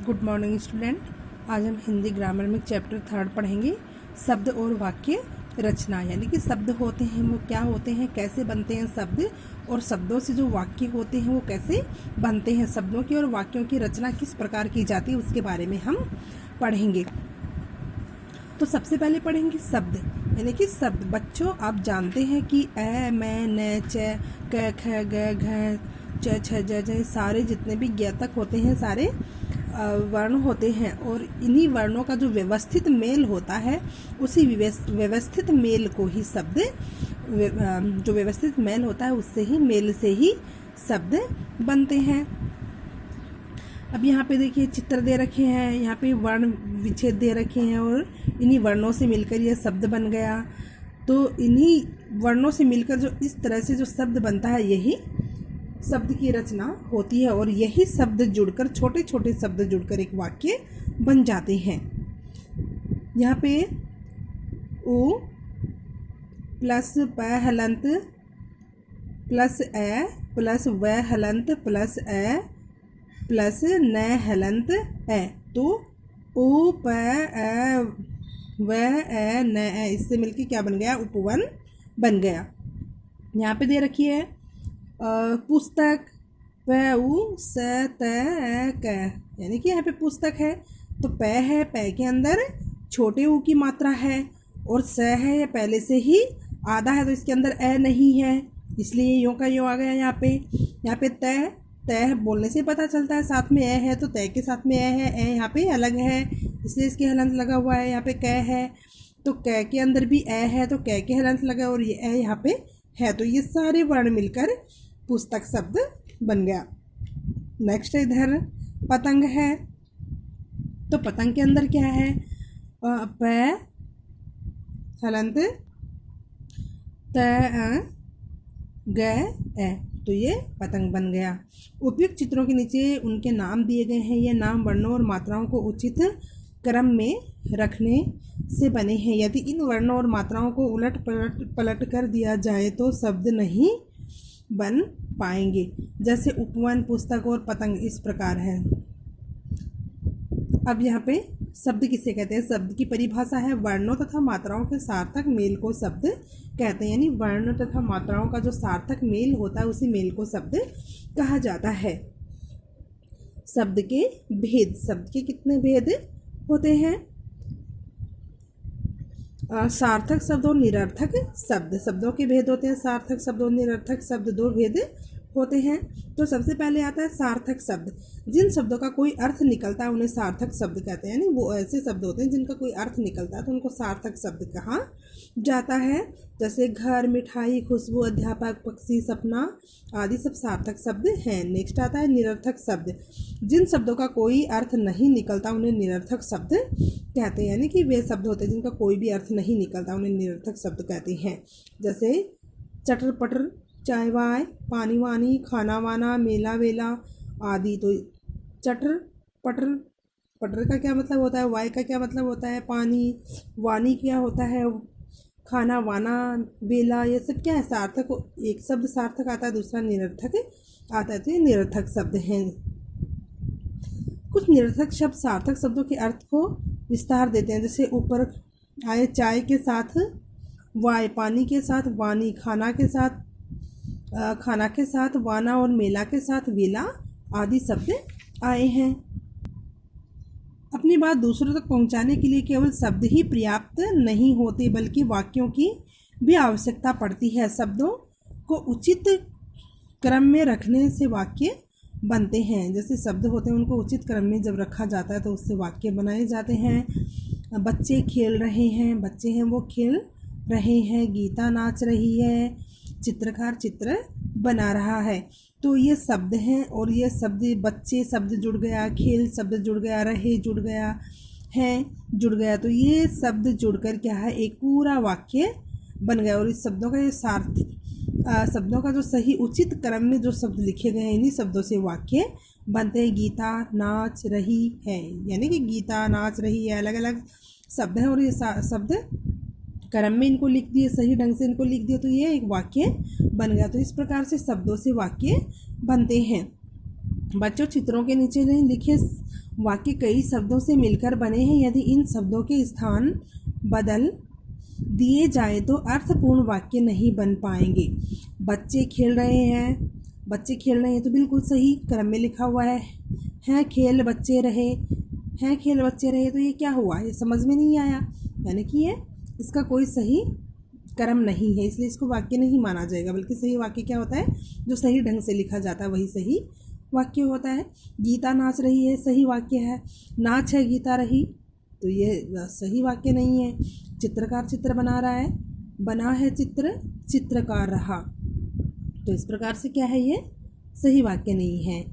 Good morning student. आज हम Hindi grammar में चैप्टर 3 पढ़ेंगे, शब्द और वाक्य रचना। यानी कि शब्द होते हैं वो क्या होते हैं, कैसे बनते हैं शब्द, और शब्दों से जो वाक्य होते हैं वो कैसे बनते हैं। शब्दों की और वाक्यों की रचना किस प्रकार की जाती है उसके बारे में हम पढ़ेंगे। तो सबसे पहले पढ़ेंगे शब्द, यानी कि शब्द। बच्चों, आप जानते हैं कि ए, मैं, न, च, क, ख, ग, घ, च, छ, ज, झ, सारे जितने भी ज्ञातक होते हैं सारे वर्ण होते हैं, और इन्हीं वर्णों का जो व्यवस्थित मेल होता है उसी व्यवस्थित मेल को ही शब्द, जो व्यवस्थित मेल होता है उससे ही, मेल से ही शब्द बनते हैं। अब यहाँ पे देखिए चित्र दे रखे हैं, यहाँ पे वर्ण विच्छेद दे रखे हैं, और इन्हीं वर्णों से मिलकर यह शब्द बन गया। तो इन्हीं वर्णों से मिलकर जो इस तरह से जो शब्द बनता है यही शब्द की रचना होती है, और यही शब्द जुड़कर, छोटे छोटे शब्द जुड़कर एक वाक्य बन जाते हैं। यहाँ पे उ प्लस प हलंत प्लस ए प्लस व हलंत प्लस ए प्लस न हलंत ए, तो उ प ए व ए न ए, इससे मिलके क्या बन गया, उपवन बन गया। यहाँ पे दे रखी है पुस्तक, प उ स त क, यानी कि यहाँ पे पुस्तक है तो प है, प के अंदर छोटे ऊ की मात्रा है, और स है, यह पहले से ही आधा है तो इसके अंदर ए नहीं है, इसलिए यूँ का यूँ आ गया। यहाँ पे तय, तय बोलने से पता चलता है, साथ में ए है तो तय के साथ में ए है, ए यहाँ पे अलग है इसलिए इसके हलंत लगा हुआ है। यहाँ पे क है तो क के अंदर भी ए है तो क के हलंत लगा, और ये ए यहाँ पे है, तो ये सारे वर्ण मिलकर पुस्तक शब्द बन गया। नेक्स्ट इधर पतंग है, तो पतंग के अंदर क्या है, प हलंत त ग ए, तो ये पतंग बन गया। उपयुक्त चित्रों के नीचे उनके नाम दिए गए हैं। ये नाम वर्णों और मात्राओं को उचित क्रम में रखने से बने हैं। यदि इन वर्णों और मात्राओं को उलट पलट कर दिया जाए तो शब्द नहीं बन पाएंगे। जैसे उपवन, पुस्तक और पतंग इस प्रकार है। अब यहाँ पे शब्द किसे कहते हैं, शब्द की परिभाषा है, वर्णों तथा मात्राओं के सार्थक मेल को शब्द कहते हैं। यानी वर्ण तथा मात्राओं का जो सार्थक मेल होता है उसी मेल को शब्द कहा जाता है। शब्द के भेद, शब्द के कितने भेद होते हैं, सार्थक शब्द और निरर्थक शब्द। शब्दों के भेद होते हैं सार्थक शब्द और निरर्थक शब्द, दो भेद होते हैं। तो सबसे पहले आता है सार्थक शब्द। जिन शब्दों का कोई अर्थ निकलता है उन्हें सार्थक शब्द कहते हैं। यानी वो ऐसे शब्द होते हैं जिनका कोई अर्थ निकलता है तो उनको सार्थक शब्द कहा जाता है। जैसे घर, मिठाई, खुशबू, अध्यापक, पक्षी, सपना आदि सब सार्थक शब्द हैं। नेक्स्ट आता है निरर्थक शब्द। जिन शब्दों का कोई अर्थ नहीं निकलता उन्हें निरर्थक शब्द कहते हैं। यानी कि वे शब्द होते हैं जिनका कोई भी अर्थ नहीं निकलता, उन्हें निरर्थक शब्द कहते हैं। जैसे चटर पटर, चाय वाय, पानी वानी, खाना वाना, मेला वेला आदि। तो चटर पटर, पटर का क्या मतलब होता है, वाय का क्या मतलब होता है, पानी, वानी क्या होता है, खाना वाना, बेला, ये सब क्या है, सार्थक। एक शब्द सार्थक आता है, दूसरा निरर्थक आता है, तो ये निरर्थक शब्द हैं। कुछ निरर्थक शब्द सार्थक शब्दों के अर्थ को विस्तार देते हैं। जैसे ऊपर आए चाय के साथ वाय, पानी के साथ वानी, खाना के साथ वाना, और मेला के साथ वेला आदि शब्द आए हैं। अपनी बात दूसरों तक पहुंचाने के लिए केवल शब्द ही पर्याप्त नहीं होते, बल्कि वाक्यों की भी आवश्यकता पड़ती है। शब्दों को उचित क्रम में रखने से वाक्य बनते हैं। जैसे शब्द होते हैं उनको उचित क्रम में जब रखा जाता है तो उससे वाक्य बनाए जाते हैं। बच्चे खेल रहे हैं, बच्चे हैं वो खेल रहे हैं। गीता नाच रही है, चित्रकार चित्र बना रहा है। तो ये शब्द हैं, और ये शब्द, बच्चे शब्द जुड़ गया, खेल शब्द जुड़ गया, रहे जुड़ गया, है जुड़ गया, तो ये शब्द जुड़कर क्या है, एक पूरा वाक्य बन गया। और इस शब्दों का ये शब्दों का जो सही उचित क्रम में जो शब्द लिखे गए हैं इन्हीं शब्दों से वाक्य बनते हैं। गीता नाच रही है, यानी कि गीता नाच रही है, अलग अलग शब्द हैं और ये शब्द क्रम में इनको लिख दिए, सही ढंग से इनको लिख दिया तो ये एक वाक्य बन गया। तो इस प्रकार से शब्दों से वाक्य बनते हैं। बच्चों, चित्रों के नीचे नहीं लिखे वाक्य कई शब्दों से मिलकर बने हैं। यदि इन शब्दों के स्थान बदल दिए जाए तो अर्थपूर्ण वाक्य नहीं बन पाएंगे। बच्चे खेल रहे हैं, बच्चे खेल रहे हैं तो बिल्कुल सही क्रम में लिखा हुआ है। हैं खेल बच्चे रहे, हैं खेल बच्चे रहे, तो ये क्या हुआ, ये समझ में नहीं आया, यानी कि ये इसका कोई सही क्रम नहीं है, इसलिए इसको वाक्य नहीं माना जाएगा। बल्कि सही वाक्य क्या होता है, जो सही ढंग से लिखा जाता है वही सही वाक्य होता है। गीता नाच रही है, सही वाक्य है। नाच है गीता रही, तो ये सही वाक्य नहीं है। चित्रकार चित्र बना रहा है, बना है चित्र, चित्रकार रहा, तो इस प्रकार से क्या है, ये सही वाक्य नहीं है।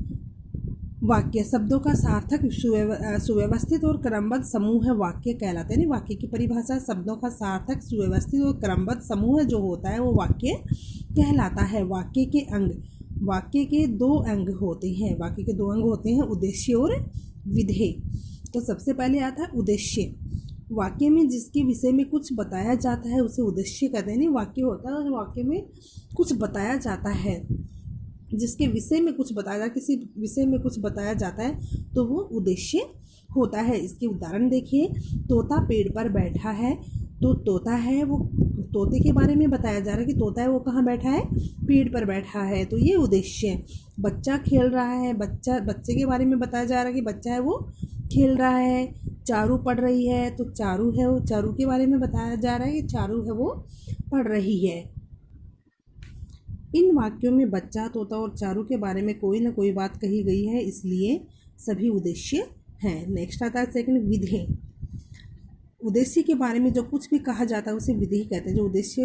वाक्य शब्दों का सार्थक सुव्यवस्थित और क्रमबद्ध समूह वाक्य कहलाते हैं। वाक्य की परिभाषा शब्दों का सार्थक सुव्यवस्थित और क्रमबद्ध समूह जो होता है वो वाक्य कहलाता है। वाक्य के अंग, वाक्य के दो अंग होते हैं। वाक्य के दो अंग होते हैं, उद्देश्य और विधेय। तो सबसे पहले आता है उद्देश्य। वाक्य में जिसके विषय में कुछ बताया जाता है उसे उद्देश्य कहते हैं। वाक्य होता है और वाक्य में कुछ बताया जाता है, जिसके विषय में कुछ बताया जाता है, किसी विषय में कुछ बताया जाता है तो वो उद्देश्य होता है। इसके उदाहरण देखिए, तोता पेड़ पर बैठा है, तो तोता है वो, तोते के बारे में बताया जा रहा है कि तोता है वो कहाँ बैठा है, पेड़ पर बैठा है, तो ये उद्देश्य है। बच्चा खेल रहा है, बच्चे के बारे में बताया जा रहा है कि बच्चा है वो खेल रहा है। चारू पढ़ रही है, तो चारू है वो, चारू के बारे में बताया जा रहा है कि चारू है वो पढ़ रही है। इन वाक्यों में बच्चा, तोता और चारू के बारे में कोई ना कोई बात कही गई है, इसलिए सभी उद्देश्य हैं। नेक्स्ट आता है सेकंड, विधेय। उद्देश्य के बारे में जो कुछ भी कहा जाता है उसे विधेय कहते हैं। जो उद्देश्य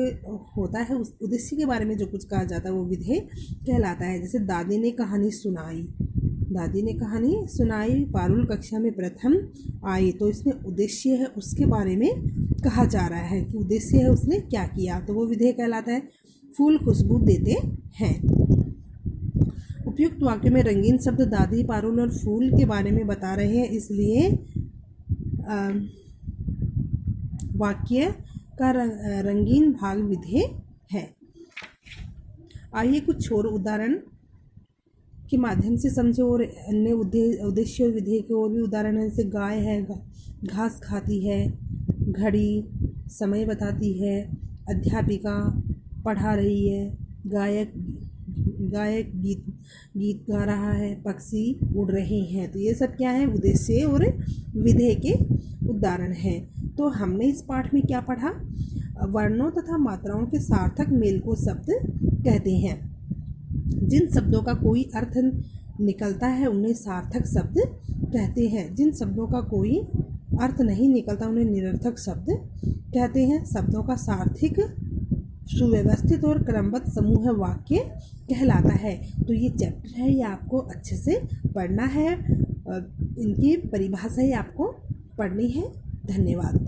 होता है उस उद्देश्य के बारे में जो कुछ कहा जाता है वो विधेय कहलाता है। जैसे दादी ने कहानी सुनाई, दादी ने कहानी सुनाई, पारुल कक्षा में प्रथम आई, तो इसमें उद्देश्य है उसके बारे में कहा जा रहा है कि उद्देश्य है उसने क्या किया, तो वो विधेय कहलाता है। फूल खुशबू देते हैं। उपयुक्त वाक्य में रंगीन शब्द दादी, पारुल और फूल के बारे में बता रहे हैं, इसलिए वाक्य का रंगीन भाग विधेय है। आइए कुछ और उदाहरण के माध्यम से समझे और अन्य उद्देश्य और विधेय के और भी उदाहरण हैं। जैसे गाय है, घास खाती है, घड़ी समय बताती है, अध्यापिका पढ़ा रही है, गायक गीत गा रहा है, पक्षी उड़ रहे हैं, तो ये सब क्या है, उद्देश्य और विधेय के उदाहरण हैं। तो हमने इस पाठ में क्या पढ़ा, वर्णों तथा मात्राओं के सार्थक मेल को शब्द कहते हैं। जिन शब्दों का कोई अर्थ निकलता है उन्हें सार्थक शब्द कहते हैं। जिन शब्दों का कोई अर्थ नहीं निकलता उन्हें निरर्थक शब्द कहते हैं। शब्दों का सार्थक सुव्यवस्थित और क्रमबद्ध समूह वाक्य कहलाता है। तो ये चैप्टर है, ये आपको अच्छे से पढ़ना है, इनकी परिभाषा ही आपको पढ़नी है। धन्यवाद।